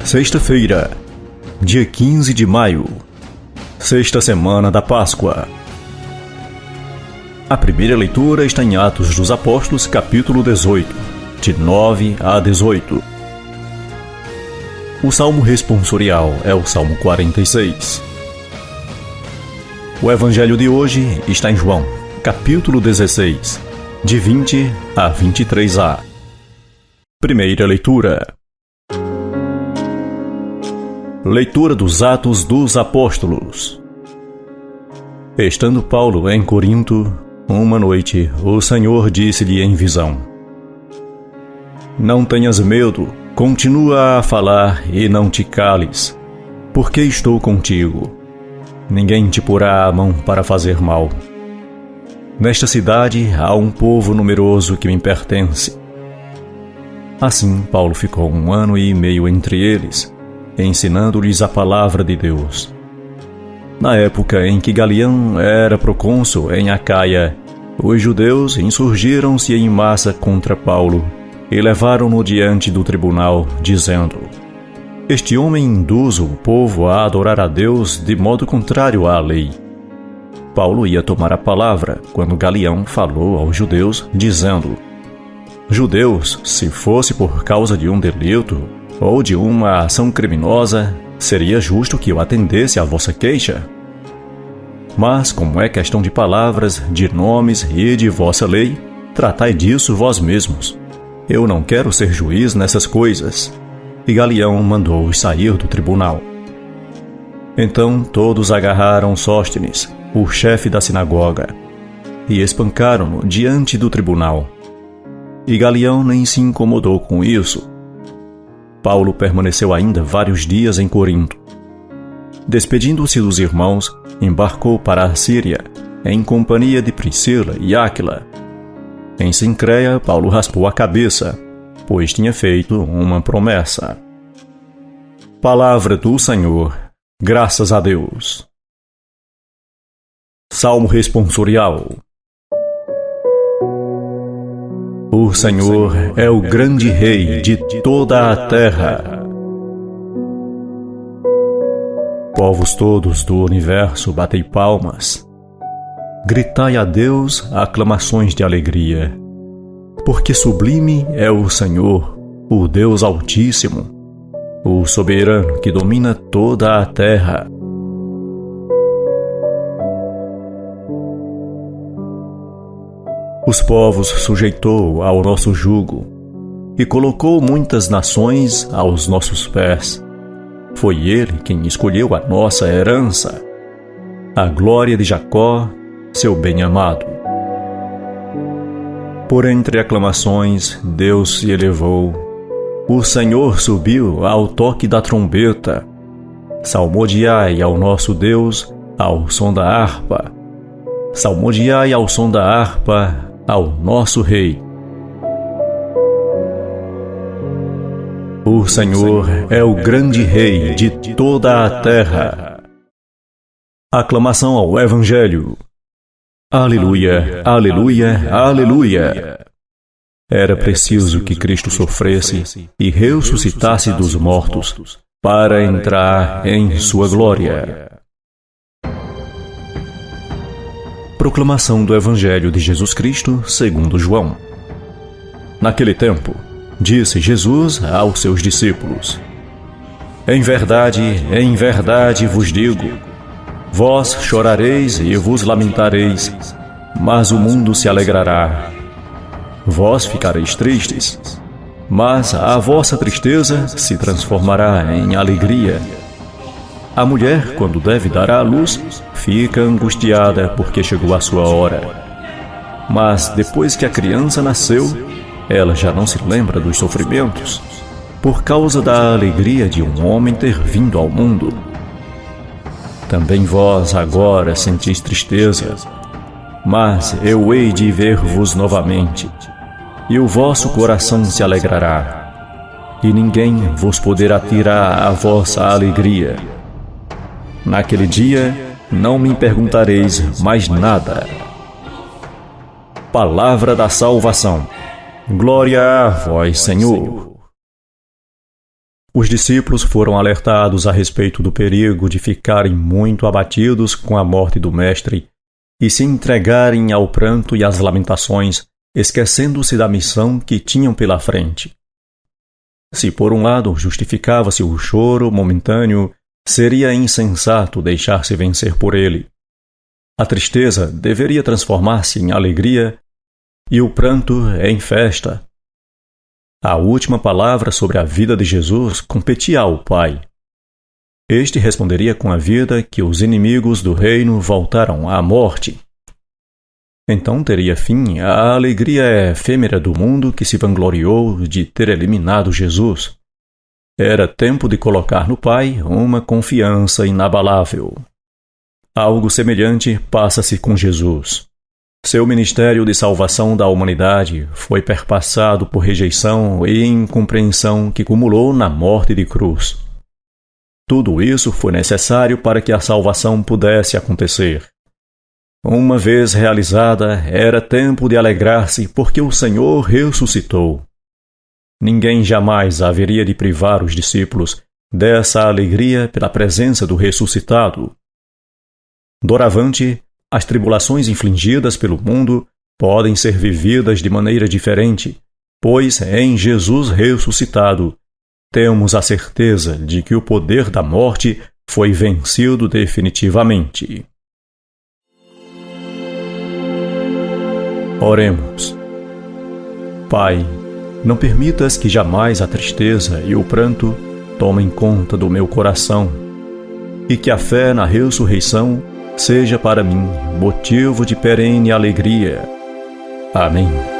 Sexta-feira, dia 15 de maio, sexta semana da Páscoa. A primeira leitura está em Atos dos Apóstolos, capítulo 18, de 9 a 18. O salmo responsorial é o Salmo 46. O evangelho de hoje está em João, capítulo 16, de 20 a 23a. Primeira leitura. Leitura dos Atos dos Apóstolos. Estando Paulo em Corinto, uma noite o Senhor disse-lhe em visão: Não tenhas medo, continua a falar e não te cales, porque estou contigo. Ninguém te porá a mão para fazer mal. Nesta cidade há um povo numeroso que me pertence. Assim, Paulo ficou 1 ano e meio entre eles, ensinando-lhes a palavra de Deus. Na época em que Galião era procônsul em Acaia, os judeus insurgiram-se em massa contra Paulo e levaram-no diante do tribunal, dizendo: Este homem induz o povo a adorar a Deus de modo contrário à lei. Paulo ia tomar a palavra quando Galião falou aos judeus, dizendo: Judeus, se fosse por causa de um delito ou de uma ação criminosa, seria justo que eu atendesse à vossa queixa. Mas, como é questão de palavras, de nomes e de vossa lei, tratai disso vós mesmos. Eu não quero ser juiz nessas coisas. E Galião mandou-os sair do tribunal. Então todos agarraram Sóstenes, o chefe da sinagoga, e espancaram-no diante do tribunal. E Galião nem se incomodou com isso. Paulo permaneceu ainda vários dias em Corinto. Despedindo-se dos irmãos, embarcou para a Síria, em companhia de Priscila e Áquila. Em Cencreia, Paulo raspou a cabeça, pois tinha feito uma promessa. Palavra do Senhor, graças a Deus. Salmo responsorial. O Senhor é o grande Rei de toda a terra. Povos todos do universo, batei palmas. Gritai a Deus aclamações de alegria. Porque sublime é o Senhor, o Deus Altíssimo, o soberano que domina toda a terra. Os povos sujeitou ao nosso jugo e colocou muitas nações aos nossos pés. Foi Ele quem escolheu a nossa herança, a glória de Jacó, seu bem-amado. Por entre aclamações, Deus se elevou. O Senhor subiu ao toque da trombeta. Salmodiai ao nosso Deus ao som da harpa. Salmodiai ao som da harpa ao nosso Rei. O Senhor é o grande Rei de toda a terra. Aclamação ao Evangelho. Aleluia, aleluia, aleluia. Era preciso que Cristo sofresse e ressuscitasse dos mortos para entrar em sua glória. Proclamação do Evangelho de Jesus Cristo segundo João. Naquele tempo, disse Jesus aos seus discípulos: em verdade vos digo, vós chorareis e vos lamentareis, mas o mundo se alegrará. Vós ficareis tristes, mas a vossa tristeza se transformará em alegria. A mulher, quando deve dar à luz, fica angustiada porque chegou a sua hora. Mas depois que a criança nasceu, ela já não se lembra dos sofrimentos, por causa da alegria de um homem ter vindo ao mundo. Também vós agora sentis tristeza, mas eu hei de ver-vos novamente, e o vosso coração se alegrará, e ninguém vos poderá tirar a vossa alegria. Naquele dia, não me perguntareis mais nada. Palavra da salvação. Glória a vós, Senhor. Os discípulos foram alertados a respeito do perigo de ficarem muito abatidos com a morte do Mestre e se entregarem ao pranto e às lamentações, esquecendo-se da missão que tinham pela frente. Se por um lado justificava-se o choro momentâneo, seria insensato deixar-se vencer por ele. A tristeza deveria transformar-se em alegria e o pranto em festa. A última palavra sobre a vida de Jesus competia ao Pai. Este responderia com a vida que os inimigos do reino voltaram à morte. Então teria fim a alegria efêmera do mundo que se vangloriou de ter eliminado Jesus. Era tempo de colocar no Pai uma confiança inabalável. Algo semelhante passa-se com Jesus. Seu ministério de salvação da humanidade foi perpassado por rejeição e incompreensão que culminou na morte de cruz. Tudo isso foi necessário para que a salvação pudesse acontecer. Uma vez realizada, era tempo de alegrar-se porque o Senhor ressuscitou. Ninguém jamais haveria de privar os discípulos dessa alegria pela presença do ressuscitado. Doravante, as tribulações infligidas pelo mundo podem ser vividas de maneira diferente, pois em Jesus ressuscitado temos a certeza de que o poder da morte foi vencido definitivamente. Oremos. Pai, não permitas que jamais a tristeza e o pranto tomem conta do meu coração e que a fé na ressurreição seja para mim motivo de perene alegria. Amém.